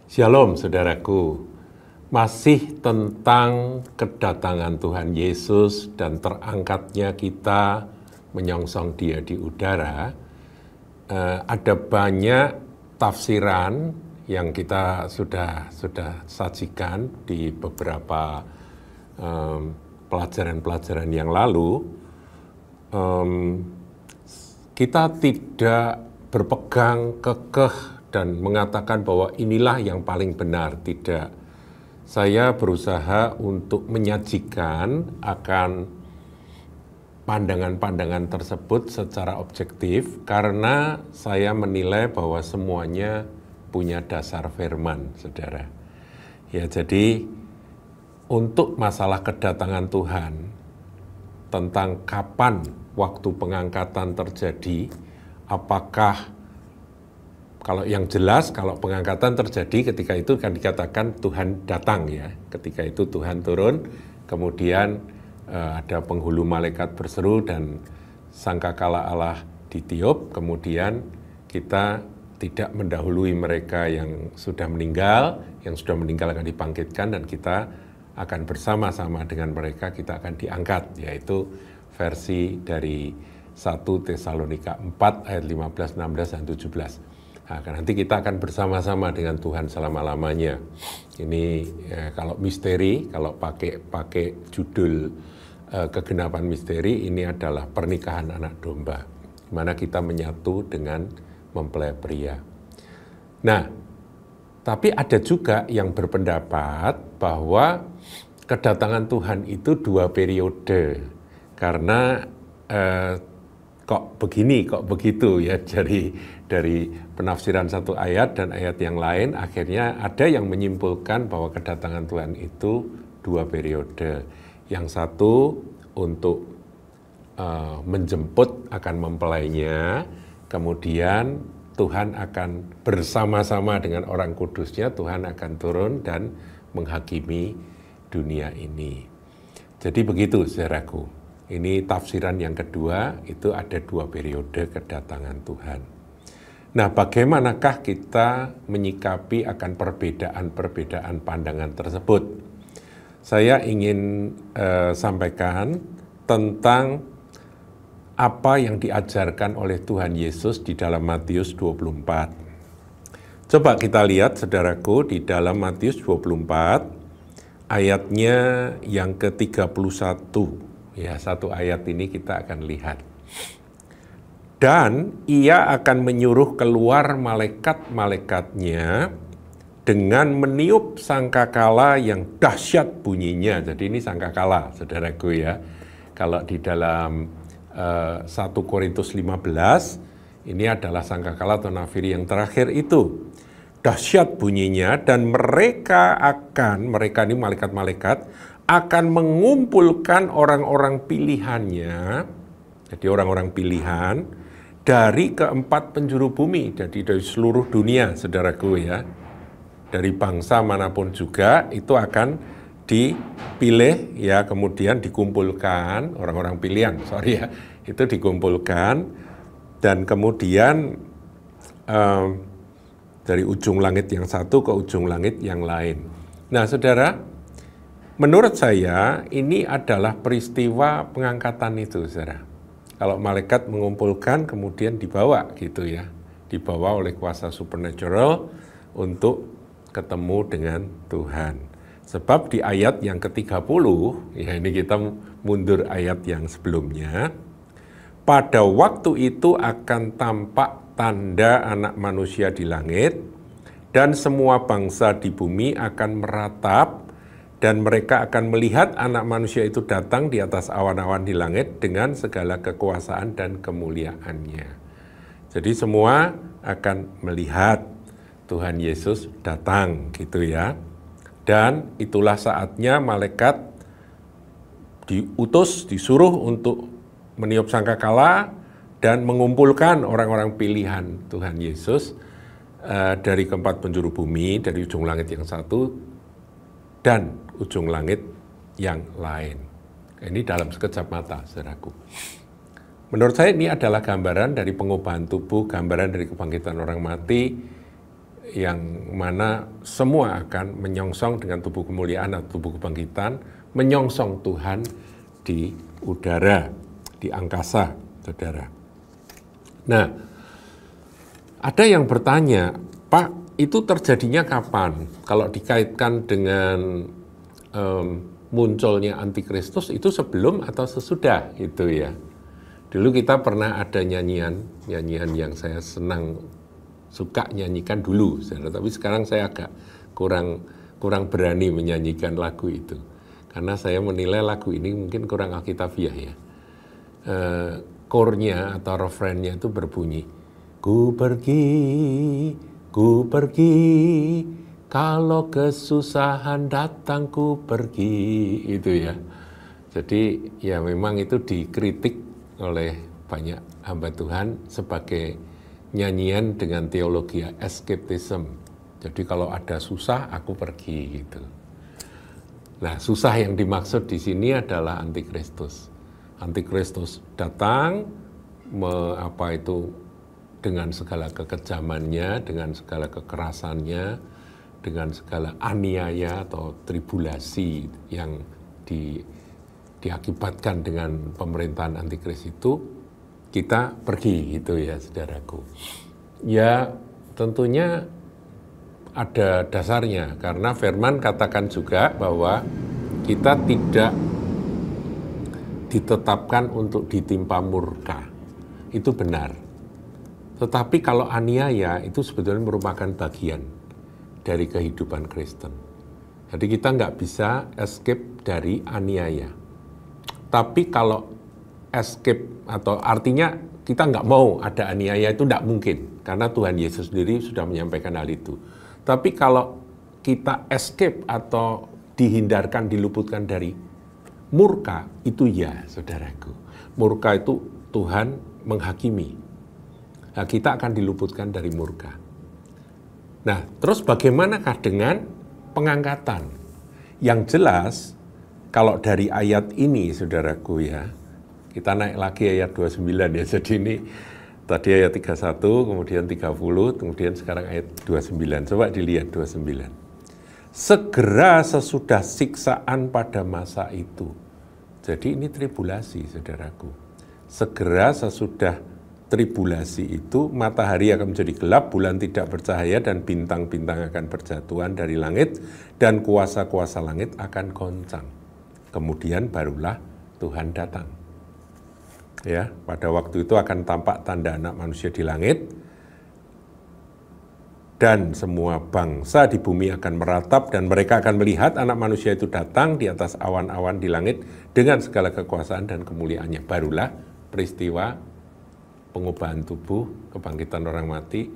Shalom saudaraku, masih tentang kedatangan Tuhan Yesus dan terangkatnya kita menyongsong Dia di udara. Ada banyak tafsiran yang kita sudah sajikan di beberapa pelajaran-pelajaran yang lalu. Kita tidak berpegang kekeh dan mengatakan bahwa inilah yang paling benar, tidak. Saya berusaha untuk menyajikan akan pandangan-pandangan tersebut secara objektif karena saya menilai bahwa semuanya punya dasar firman, saudara. Ya, jadi untuk masalah kedatangan Tuhan, tentang kapan waktu pengangkatan terjadi, apakah kalau yang jelas, kalau pengangkatan terjadi ketika itu kan dikatakan Tuhan datang ya. Ketika itu Tuhan turun, kemudian ada penghulu malaikat berseru dan sangkakala Allah ditiup, kemudian kita tidak mendahului mereka yang sudah meninggal akan dibangkitkan dan kita akan bersama-sama dengan mereka, kita akan diangkat, yaitu versi dari 1 Tesalonika 4 ayat 15, 16, dan 17. Nah, nanti kita akan bersama-sama dengan Tuhan selama-lamanya. Ini kalau misteri, kalau pakai judul kegenapan misteri, ini adalah pernikahan anak domba, di mana kita menyatu dengan mempelai pria. Nah, tapi ada juga yang berpendapat bahwa kedatangan Tuhan itu 2 periode, karena kok begini, kok begitu ya, dari penafsiran satu ayat dan ayat yang lain, akhirnya ada yang menyimpulkan bahwa kedatangan Tuhan itu 2 periode. Yang satu untuk menjemput akan mempelainya, kemudian Tuhan akan bersama-sama dengan orang kudusnya, Tuhan akan turun dan menghakimi dunia ini. Jadi begitu saudaraku. Ini tafsiran yang kedua, itu ada 2 periode kedatangan Tuhan. Nah, bagaimanakah kita menyikapi akan perbedaan-perbedaan pandangan tersebut? Saya ingin sampaikan tentang apa yang diajarkan oleh Tuhan Yesus di dalam Matius 24. Coba kita lihat, saudaraku, di dalam Matius 24, ayatnya yang ke-31. Ya, satu ayat ini kita akan lihat. Dan ia akan menyuruh keluar malaikat-malaikatnya dengan meniup sangkakala yang dahsyat bunyinya. Jadi ini sangkakala, saudaraku ya. Kalau di dalam 1 Korintus 15, ini adalah sangkakala atau nafiri yang terakhir itu. Dahsyat bunyinya dan mereka ini malaikat-malaikat, akan mengumpulkan orang-orang pilihannya, jadi orang-orang pilihan, dari keempat penjuru bumi, jadi dari seluruh dunia, saudaraku ya. Dari bangsa manapun juga, itu akan dipilih, ya, kemudian dikumpulkan, orang-orang pilihan, itu dikumpulkan, dan kemudian dari ujung langit yang satu ke ujung langit yang lain. Nah, saudara, menurut saya ini adalah peristiwa pengangkatan itu, saudara. Kalau malaikat mengumpulkan kemudian dibawa gitu ya, dibawa oleh kuasa supernatural untuk ketemu dengan Tuhan. Sebab di ayat yang ke-30, ya ini kita mundur ayat yang sebelumnya, pada waktu itu akan tampak tanda anak manusia di langit, dan semua bangsa di bumi akan meratap, dan mereka akan melihat anak manusia itu datang di atas awan-awan di langit dengan segala kekuasaan dan kemuliaannya. Jadi semua akan melihat Tuhan Yesus datang gitu ya. Dan itulah saatnya malaikat disuruh untuk meniup sangkakala dan mengumpulkan orang-orang pilihan Tuhan Yesus dari keempat penjuru bumi, dari ujung langit yang satu dan ujung langit yang lain. Ini dalam sekejap mata, saudaraku. Menurut saya ini adalah gambaran dari pengubahan tubuh, gambaran dari kebangkitan orang mati, yang mana semua akan menyongsong dengan tubuh kemuliaan atau tubuh kebangkitan, menyongsong Tuhan di udara, di angkasa, saudara. Nah, ada yang bertanya, Pak, itu terjadinya kapan? Kalau dikaitkan dengan munculnya antikristus, itu sebelum atau sesudah itu ya? Dulu kita pernah ada nyanyian yang saya suka nyanyikan dulu, tapi sekarang saya agak kurang berani menyanyikan lagu itu, karena saya menilai lagu ini mungkin kurang alkitabiah ya. Chornya atau refrainnya itu berbunyi, ku pergi, kalau kesusahan datang ku pergi, itu ya. Jadi ya memang itu dikritik oleh banyak hamba Tuhan sebagai nyanyian dengan teologi escapism. Jadi kalau ada susah, aku pergi gitu. Nah, susah yang dimaksud di sini adalah antikristus. Antikristus datang, dengan segala kekejamannya, dengan segala kekerasannya, dengan segala aniaya atau tribulasi yang diakibatkan dengan pemerintahan antikris itu, kita pergi gitu ya, saudaraku. Ya, tentunya ada dasarnya, karena firman katakan juga bahwa kita tidak ditetapkan untuk ditimpa murka. Itu benar. Tetapi kalau aniaya itu sebetulnya merupakan bagian dari kehidupan Kristen. Jadi kita nggak bisa escape dari aniaya. Tapi kalau escape atau artinya kita nggak mau ada aniaya, itu nggak mungkin. Karena Tuhan Yesus sendiri sudah menyampaikan hal itu. Tapi kalau kita escape atau dihindarkan, diluputkan dari murka, itu ya, saudaraku. Murka itu Tuhan menghakimi. Nah, kita akan diluputkan dari murka. Nah, terus bagaimanakah dengan pengangkatan? Yang jelas, kalau dari ayat ini, saudaraku ya, kita naik lagi ayat 29 ya. Jadi ini tadi ayat 31, kemudian 30, kemudian sekarang ayat 29. Coba dilihat 29. Segera sesudah siksaan pada masa itu. Jadi ini tribulasi, saudaraku. Segera sesudah tribulasi itu, matahari akan menjadi gelap, bulan tidak bercahaya, dan bintang-bintang akan berjatuhan dari langit, dan kuasa-kuasa langit akan goncang. Kemudian barulah Tuhan datang. Ya, pada waktu itu akan tampak tanda Anak Manusia di langit, dan semua bangsa di bumi akan meratap, dan mereka akan melihat Anak Manusia itu datang di atas awan-awan di langit dengan segala kekuasaan dan kemuliaannya. Barulah peristiwa pengubahan tubuh, kebangkitan orang mati,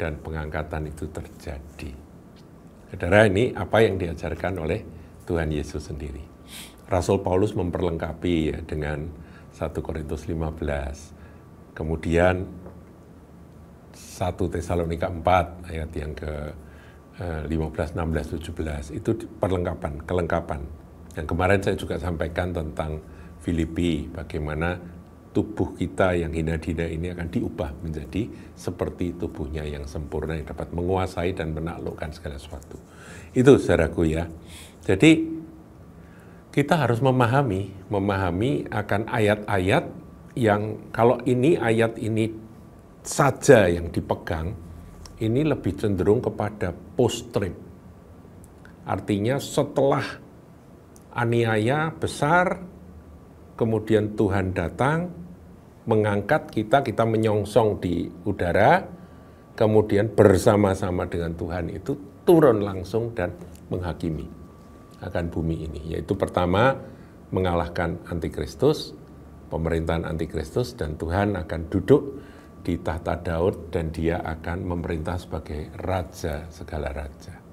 dan pengangkatan itu terjadi. Saudara, ini apa yang diajarkan oleh Tuhan Yesus sendiri. Rasul Paulus memperlengkapi ya dengan 1 Korintus 15, kemudian 1 Tesalonika 4 ayat yang ke 15, 16, 17, itu kelengkapan. Yang kemarin saya juga sampaikan tentang Filipi, bagaimana tubuh kita yang hina-hina ini akan diubah menjadi seperti tubuhnya yang sempurna, yang dapat menguasai dan menaklukkan segala sesuatu. Itu saudaraku ya. Jadi kita harus memahami akan ayat-ayat yang kalau ini ayat ini saja yang dipegang, ini lebih cenderung kepada post-trib. Artinya setelah aniaya besar, kemudian Tuhan datang, mengangkat kita menyongsong di udara, kemudian bersama-sama dengan Tuhan itu turun langsung dan menghakimi akan bumi ini. Yaitu pertama, mengalahkan antikristus, pemerintahan antikristus, dan Tuhan akan duduk di tahta Daud, dan dia akan memerintah sebagai raja segala raja.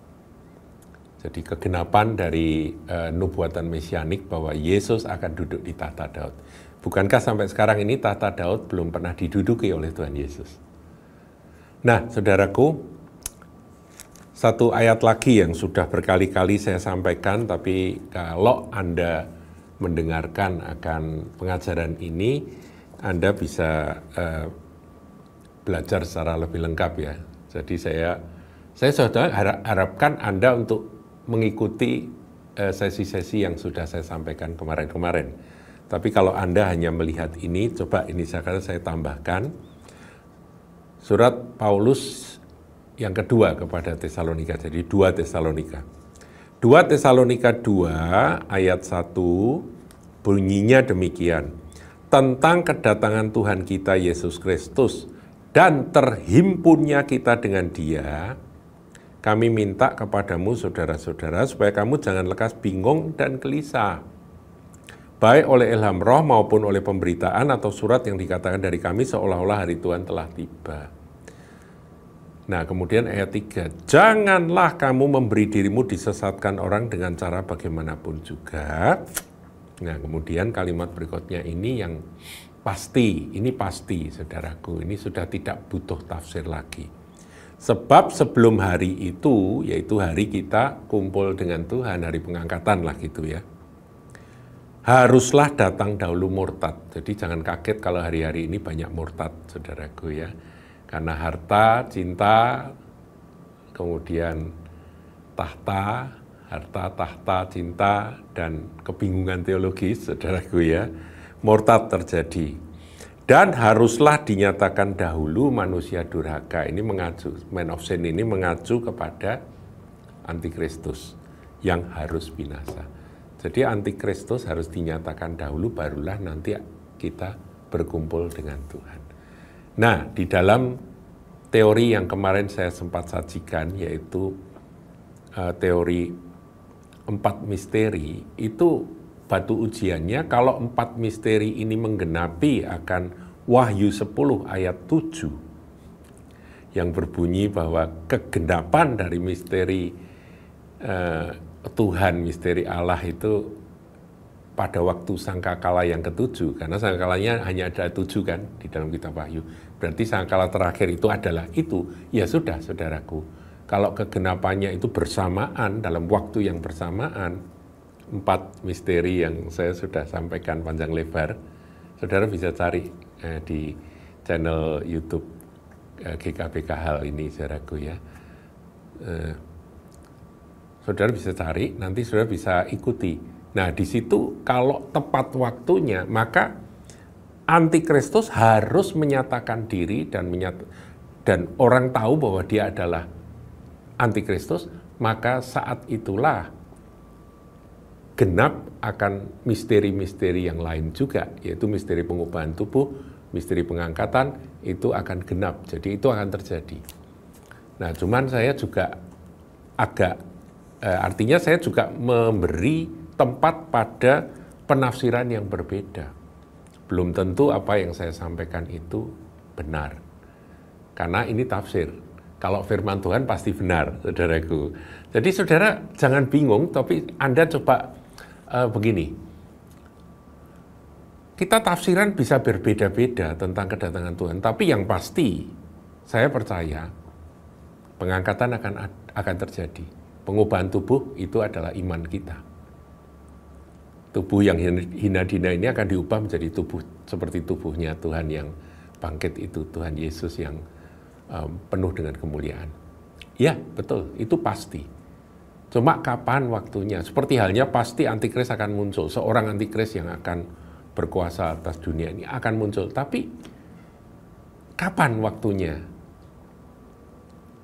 Jadi kegenapan dari nubuatan mesianik bahwa Yesus akan duduk di tahta Daud. Bukankah sampai sekarang ini tahta Daud belum pernah diduduki oleh Tuhan Yesus? Nah, saudaraku, satu ayat lagi yang sudah berkali-kali saya sampaikan, tapi kalau Anda mendengarkan akan pengajaran ini, Anda bisa belajar secara lebih lengkap ya. Jadi saya Saya sudah harapkan Anda untuk mengikuti sesi-sesi yang sudah saya sampaikan kemarin-kemarin. Tapi kalau Anda hanya melihat ini, coba ini sekarang saya tambahkan. Surat Paulus yang kedua kepada Tesalonika, jadi 2 Tesalonika. 2 Tesalonika 2 ayat 1 bunyinya demikian. Tentang kedatangan Tuhan kita Yesus Kristus dan terhimpunnya kita dengan Dia, kami minta kepadamu saudara-saudara supaya kamu jangan lekas bingung dan gelisah, baik oleh ilham roh maupun oleh pemberitaan atau surat yang dikatakan dari kami seolah-olah hari Tuhan telah tiba. Nah, kemudian ayat 3, janganlah kamu memberi dirimu disesatkan orang dengan cara bagaimanapun juga. Nah, kemudian kalimat berikutnya ini yang pasti, ini pasti saudaraku, ini sudah tidak butuh tafsir lagi. Sebab sebelum hari itu, yaitu hari kita kumpul dengan Tuhan, hari pengangkatan lah gitu ya, haruslah datang dahulu murtad. Jadi jangan kaget kalau hari-hari ini banyak murtad, saudaraku ya. Karena harta, cinta, kemudian tahta, harta, tahta, cinta, dan kebingungan teologis, saudaraku ya, murtad terjadi. Dan haruslah dinyatakan dahulu manusia durhaka. Ini mengacu, man of sin ini mengacu kepada antikristus yang harus binasa. Jadi antikristus harus dinyatakan dahulu, barulah nanti kita berkumpul dengan Tuhan. Nah, di dalam teori yang kemarin saya sempat sajikan, yaitu teori 4 misteri, itu batu ujiannya kalau 4 misteri ini menggenapi akan Wahyu 10 ayat 7 yang berbunyi bahwa kegenapan dari misteri Tuhan, misteri Allah itu pada waktu sangkakala yang ke-7, karena sangkakalanya hanya ada 7 kan di dalam kitab Wahyu. Berarti sangkakala terakhir itu adalah itu. Ya sudah, saudaraku. Kalau kegenapannya itu bersamaan dalam waktu yang bersamaan, 4 misteri yang saya sudah sampaikan panjang lebar, saudara bisa cari di channel YouTube GKPK Hal ini, saudaraku ya. Saudara bisa cari, nanti saudara bisa ikuti. Nah, di situ kalau tepat waktunya, maka antikristus harus menyatakan diri dan orang tahu bahwa dia adalah antikristus, maka saat itulah genap akan misteri-misteri yang lain juga, yaitu misteri pengubahan tubuh, misteri pengangkatan, itu akan genap. Jadi itu akan terjadi. Nah, cuman saya juga artinya saya juga memberi tempat pada penafsiran yang berbeda. Belum tentu apa yang saya sampaikan itu benar. Karena ini tafsir. Kalau firman Tuhan pasti benar, saudaraku. Jadi saudara jangan bingung, tapi Anda coba begini, kita tafsiran bisa berbeda-beda tentang kedatangan Tuhan, tapi yang pasti saya percaya pengangkatan akan terjadi. Pengubahan tubuh itu adalah iman kita. Tubuh yang hina dina ini akan diubah menjadi tubuh seperti tubuhnya Tuhan yang bangkit itu, Tuhan Yesus yang penuh dengan kemuliaan. Ya, betul, itu pasti. Cuma kapan waktunya? Seperti halnya pasti antikris akan muncul. Seorang antikris yang akan berkuasa atas dunia ini akan muncul. Tapi kapan waktunya?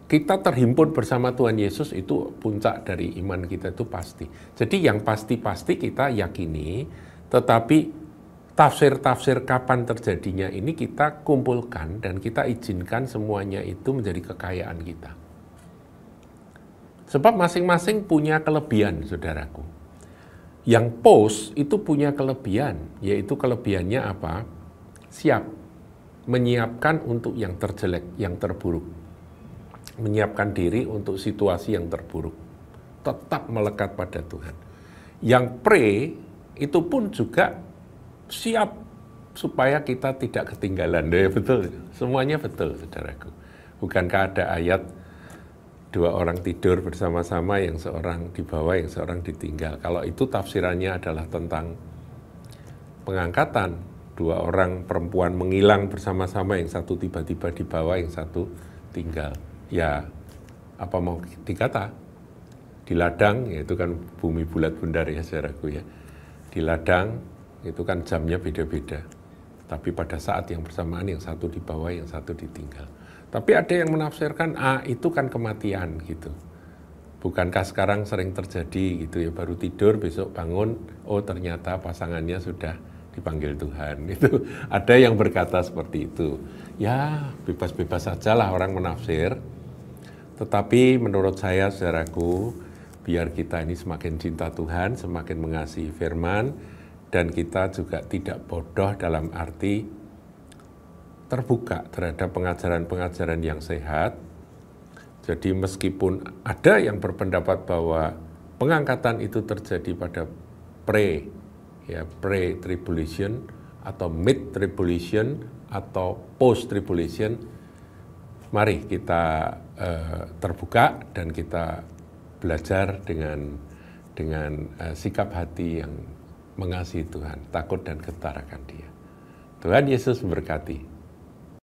Kita terhimpun bersama Tuhan Yesus itu puncak dari iman kita itu pasti. Jadi yang pasti-pasti kita yakini, tetapi tafsir-tafsir kapan terjadinya ini kita kumpulkan dan kita izinkan semuanya itu menjadi kekayaan kita. Sebab masing-masing punya kelebihan, saudaraku. Yang post itu punya kelebihan, yaitu kelebihannya apa? Siap, menyiapkan untuk yang terjelek, yang terburuk. Menyiapkan diri untuk situasi yang terburuk. Tetap melekat pada Tuhan. Yang pre, itu pun juga siap supaya kita tidak ketinggalan. Ya, betul, semuanya betul, saudaraku. Bukankah ada ayat, 2 orang tidur bersama-sama, yang seorang di bawah, yang seorang ditinggal. Kalau itu tafsirannya adalah tentang pengangkatan. 2 orang perempuan menghilang bersama-sama, yang satu tiba-tiba di bawah, yang satu tinggal. Ya, apa mau dikata, di ladang, yaitu kan bumi bulat bundar ya saudaraku ya. Di ladang itu kan jamnya beda-beda. Tapi pada saat yang bersamaan yang satu di bawah, yang satu ditinggal. Tapi ada yang menafsirkan, itu kan kematian gitu. Bukankah sekarang sering terjadi gitu ya, baru tidur besok bangun, oh ternyata pasangannya sudah dipanggil Tuhan. Itu ada yang berkata seperti itu. Ya bebas-bebas saja lah orang menafsir. Tetapi menurut saya saudaraku, biar kita ini semakin cinta Tuhan, semakin mengasihi firman, dan kita juga tidak bodoh dalam arti terbuka terhadap pengajaran-pengajaran yang sehat. Jadi meskipun ada yang berpendapat bahwa pengangkatan itu terjadi pada pre-tribulation atau mid-tribulation atau post-tribulation, mari kita terbuka dan kita belajar dengan sikap hati yang mengasihi Tuhan, takut dan gentar akan Dia. Tuhan Yesus memberkati.